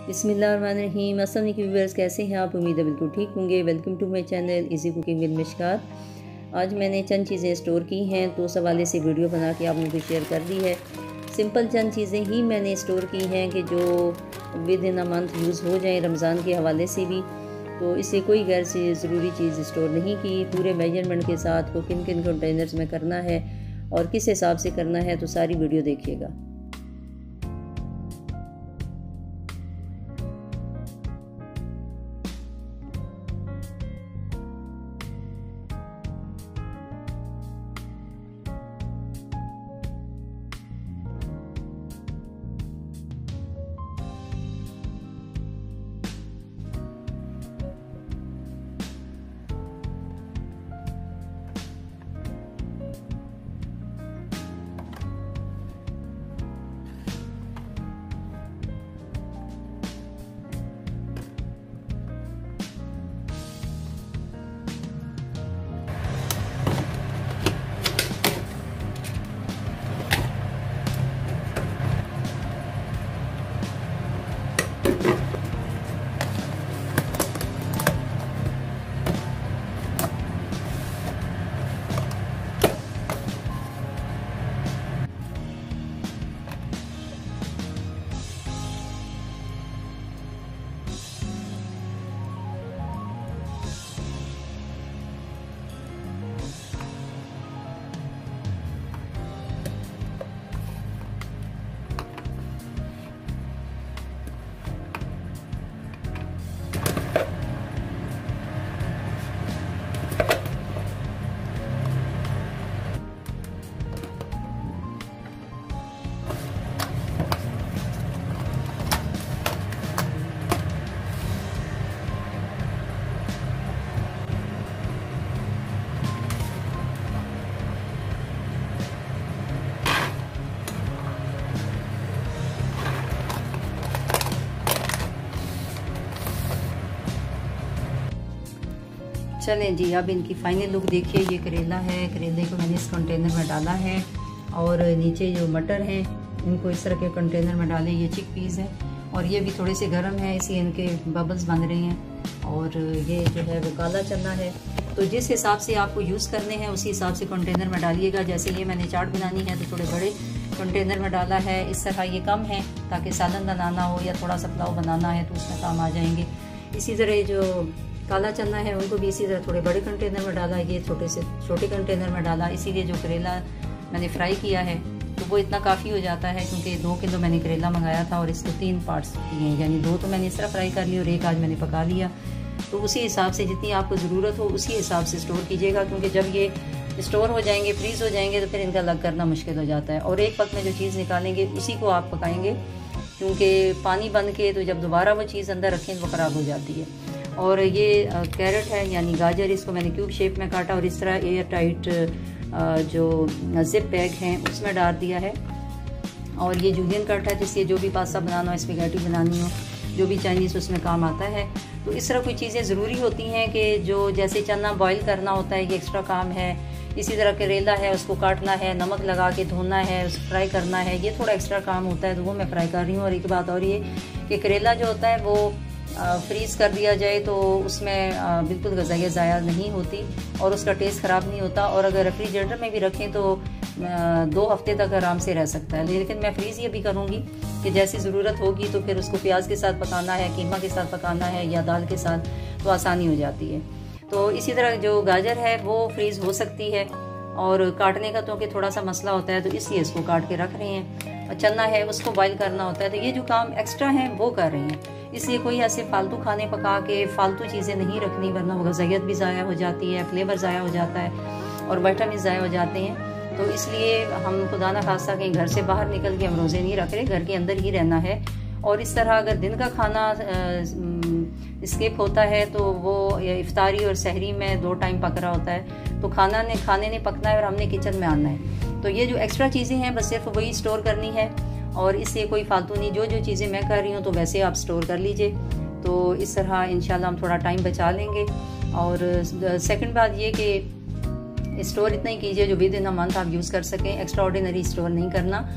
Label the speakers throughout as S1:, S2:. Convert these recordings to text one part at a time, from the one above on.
S1: बिस्मिल्लाहिर्रहमानिर्रहीम। अस्सलाम वालेकुम व्यूअर्स, कैसे हैं आप? उम्मीद है बिल्कुल ठीक होंगे। Welcome to my channel easy cooking with Mishkat. आज मैंने चंद चीज़ें स्टोर की हैं तो उस हवाले से वीडियो बना के आप लोगों को शेयर कर दी है। सिंपल चंद चीज़ें ही मैंने स्टोर की हैं कि जो with in a month use हो जाएँ रमज़ान के हवाले से भी। तो इससे कोई गैर से ज़रूरी चीज़ स्टोर नहीं की। पूरे मेजरमेंट के साथ को किन किन कंटेनर्स में करना है और किस हिसाब से करना है तो सारी वीडियो देखिएगा। चलें जी, अब इनकी फाइनल लुक देखिए। ये करेला है, करेले को मैंने इस कंटेनर में डाला है और नीचे जो मटर हैं इनको इस तरह के कंटेनर में डालें। ये चिक पीस है और ये भी थोड़े से गर्म है, इसलिए इनके बबल्स बन रहे हैं। और ये जो है वो काला चना है। तो जिस हिसाब से आपको यूज़ करने हैं उसी हिसाब से कंटेनर में डालिएगा। जैसे ये मैंने चाट बनानी है तो थोड़े बड़े कंटेनर में डाला है। इस तरह ये कम है ताकि सालन बनाना हो या थोड़ा सा पुलाव बनाना है तो उसमें काम आ जाएंगे। इसी तरह जो काला चना है उनको भी इसी तरह थोड़े बड़े कंटेनर में डाला, ये छोटे कंटेनर में डाला। इसीलिए जो करेला मैंने फ्राई किया है तो वो इतना काफ़ी हो जाता है, क्योंकि 2 किलो मैंने करेला मंगाया था और इसको 3 पार्ट्स किए हैं, यानी 2 तो मैंने इस तरह फ्राई कर लिया और 1 आज मैंने पका लिया। तो उसी हिसाब से जितनी आपको ज़रूरत हो उसी हिसाब से स्टोर कीजिएगा, क्योंकि जब ये स्टोर हो जाएंगे, फ्रीज़ हो जाएंगे तो फिर इनका अलग करना मुश्किल हो जाता है। और एक वक्त में जो चीज़ निकालेंगे उसी को आप पकाएंगे, क्योंकि पानी बन के तो जब दोबारा वो चीज़ अंदर रखें तो वो ख़राब हो जाती है। और ये कैरेट है यानी गाजर, इसको मैंने क्यूब शेप में काटा और इस तरह एयर टाइट जो जिप बैग हैं उसमें डाल दिया है। और ये जूलियन कट है, जिससे जो भी पास्ता बनाना हो, स्पैगेटी बनानी हो, जो भी चाइनीज़ उसमें काम आता है। तो इस तरह कोई चीज़ें ज़रूरी होती हैं कि जो जैसे चना बॉईल करना होता है, ये एक्स्ट्रा काम है। इसी तरह करेला है, उसको काटना है, नमक लगा के धोना है, उसको फ्राई करना है, ये थोड़ा एक्स्ट्रा काम होता है तो वो मैं फ्राई कर रही हूँ। और एक बात और ये कि करेला जो होता है वो फ्रीज़ कर दिया जाए तो उसमें बिल्कुल ग़िज़ाइयत ज़ाया नहीं होती और उसका टेस्ट ख़राब नहीं होता। और अगर रेफ्रिजरेटर में भी रखें तो 2 हफ्ते तक आराम से रह सकता है। लेकिन मैं फ्रीज़ ये भी करूँगी कि जैसी ज़रूरत होगी तो फिर उसको प्याज के साथ पकाना है, कीमा के साथ पकाना है या दाल के साथ, तो आसानी हो जाती है। तो इसी तरह जो गाजर है वो फ्रीज़ हो सकती है और काटने का तो कि थोड़ा सा मसला होता है तो इसलिए इसको काट के रख रहे हैं। चना है उसको बॉईल करना होता है, तो ये जो काम एक्स्ट्रा है वो कर रही हैं। इसलिए कोई ऐसे फालतू खाने पका के फालतू चीज़ें नहीं रखनी, वरना वो ग़िज़ाइयत भी ज़ाया हो जाती है, फ्लेवर ज़ाया हो जाता है और विटामिन ज़ाया हो जाते हैं। तो इसलिए हम खुदा ना खास्ता कहीं घर से बाहर निकल के हम रोज़े नहीं रख रहे, घर के अंदर ही रहना है। और इस तरह अगर दिन का खाना स्किप होता है तो वो इफ्तारी और सहरी में 2 टाइम पक रहा होता है, तो खाने ने पकना है और हमने किचन में आना है। तो ये जो एक्स्ट्रा चीज़ें हैं बस सिर्फ वही स्टोर करनी है और इससे कोई फालतू नहीं। जो चीज़ें मैं कर रही हूँ तो वैसे आप स्टोर कर लीजिए, तो इस तरह इंशाल्लाह हम थोड़ा टाइम बचा लेंगे। और सेकंड बात ये कि स्टोर इतना ही कीजिए जो विद इन अ मंथ आप यूज़ कर सकें। एक्स्ट्रा ऑर्डिनरी स्टोर नहीं करना,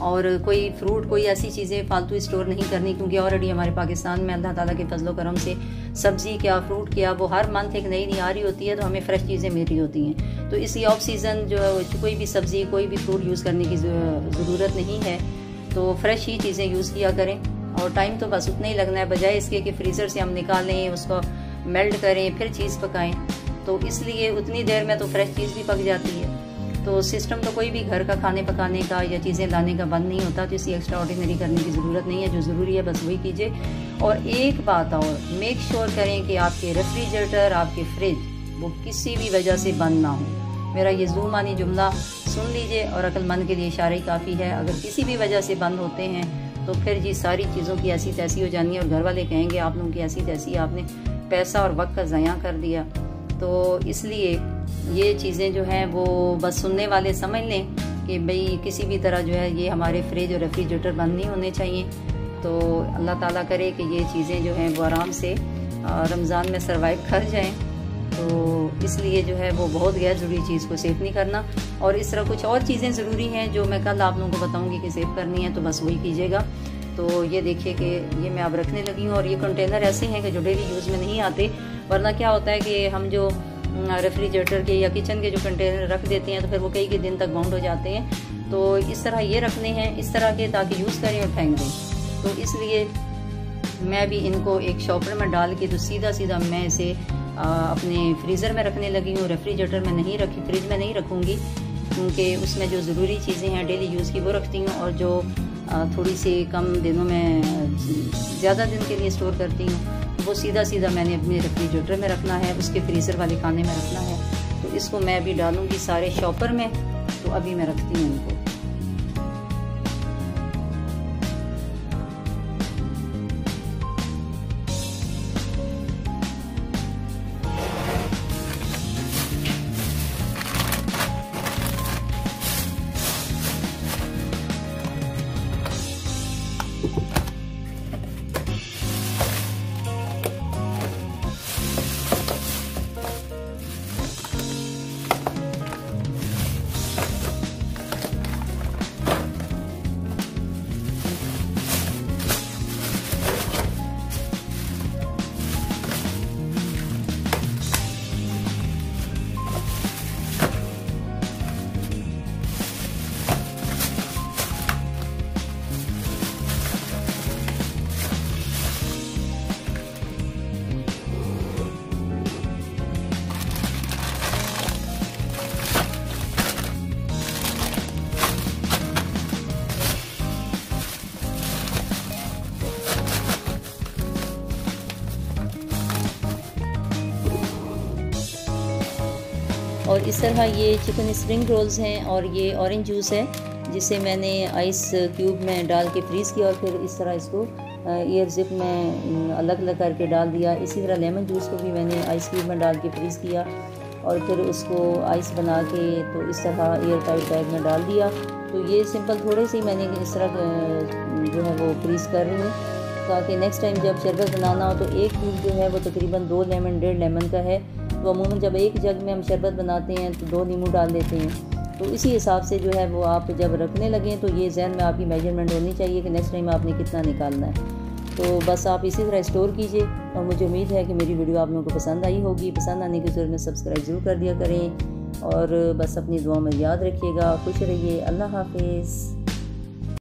S1: और कोई फ्रूट कोई ऐसी चीज़ें फालतू स्टोर नहीं करनी, क्योंकि ऑलरेडी हमारे पाकिस्तान में अल्लाह ताला के फजलो करम से सब्ज़ी क्या फ्रूट क्या वो हर मंथ एक नई आ रही होती है, तो हमें फ्रेश चीज़ें मिल रही होती हैं। तो इसी ऑफ सीज़न जो कोई भी सब्ज़ी कोई भी फ्रूट यूज़ करने की ज़रूरत नहीं है, तो फ्रेश ही चीज़ें यूज़ किया करें। और टाइम तो बस उतना ही लगना है, बजाय इसके कि फ्रीज़र से हम निकालें, उसको मेल्ट करें, फिर चीज़ पकाएं, तो इसलिए उतनी देर में तो फ्रेश चीज़ भी पक जाती है। तो सिस्टम तो कोई भी घर का खाने पकाने का या चीज़ें लाने का बंद नहीं होता, तो इसी एक्स्ट्रा ऑर्डिनरी करने की ज़रूरत नहीं है। जो ज़रूरी है बस वही कीजिए। और एक बात और, मेक श्योर करें कि आपके रेफ्रिजरेटर, आपके फ्रिज वो किसी भी वजह से बंद ना हो। मेरा ये ज़ूमानी जुमला सुन लीजिए, और अक्लमंद के लिए इशारा ही काफ़ी है। अगर किसी भी वजह से बंद होते हैं तो फिर जी सारी चीज़ों की ऐसी तैसी हो जानी है, और घर वाले कहेंगे आप लोगों की ऐसी तैसी, आपने पैसा और वक्त का ज़ाया कर दिया। तो इसलिए ये चीज़ें जो हैं वो बस सुनने वाले समझ लें कि भाई किसी भी तरह जो है ये हमारे फ्रिज और रेफ्रिजरेटर बंद नहीं होने चाहिए। तो अल्लाह ताला करे कि ये चीज़ें जो हैं वो आराम से रमज़ान में सरवाइव कर जाएं। तो इसलिए जो है वो बहुत गैर ज़रूरी चीज़ को सेव नहीं करना। और इस तरह कुछ और चीज़ें ज़रूरी हैं जो मैं कल आप लोगों को बताऊंगी कि सेव करनी है, तो बस वही कीजिएगा। तो ये देखिए कि ये मैं अब रखने लगी हूँ, और ये कंटेनर ऐसे हैं कि जो डेली यूज़ में नहीं आते, वरना क्या होता है कि हम जो रेफ्रिजरेटर के या किचन के जो कंटेनर रख देते हैं तो फिर वो कई दिन तक बाउंड हो जाते हैं। तो इस तरह ये रखने हैं इस तरह के, ताकि यूज़ करें और फेंक दें। तो इसलिए मैं भी इनको एक शॉपर में डाल के तो सीधा मैं इसे अपने फ्रीज़र में रखने लगी हूँ। रेफ्रिजरेटर में नहीं रखी, फ्रिज में नहीं रखूँगी, क्योंकि उसमें जो ज़रूरी चीज़ें हैं डेली यूज़ की वो रखती हूँ, और जो थोड़ी सी कम दिनों में ज़्यादा दिन के लिए स्टोर करती हूँ वो सीधा मैंने अपने रेफ्रिजरेटर में रखना है, उसके फ्रीज़र वाले खाने में रखना है। तो इसको मैं अभी डालूँगी सारे शॉपर में। तो अभी मैं रखती हूँ इनको। और इस तरह ये चिकन स्प्रिंग रोल्स हैं, और ये ऑरेंज जूस है जिसे मैंने आइस क्यूब में डाल के फ्रीज़ किया, और फिर इस तरह इसको एयर जिप में अलग अलग करके डाल दिया। इसी तरह लेमन जूस को भी मैंने आइस क्यूब में डाल के फ्रीज़ किया, और फिर उसको आइस बना के तो इस तरह एयर टाइट बैग में डाल दिया। तो ये सिंपल थोड़े से मैंने इस तरह जो है वो फ्रीज़ कर रही हूँ, ताकि नेक्स्ट टाइम जब शरबत बनाना हो तो एक क्यूब जो है वो तकरीबन 2 लेमन 1.5 लेमन का है। तो अमूमन जब एक जग में हम शरबत बनाते हैं तो 2 नींबू डाल देते हैं। तो इसी हिसाब से जो है वो आप जब रखने लगें तो ये जहन में आपकी मेजरमेंट होनी चाहिए कि नेक्स्ट टाइम आपने कितना निकालना है। तो बस आप इसी तरह स्टोर कीजिए, और मुझे उम्मीद है कि मेरी वीडियो आप लोगों को पसंद आई होगी। पसंद आने की सूरत में सब्सक्राइब ज़रूर कर दिया करें, और बस अपनी दुआ में याद रखिएगा। खुश रहिए। अल्लाह हाफिज़।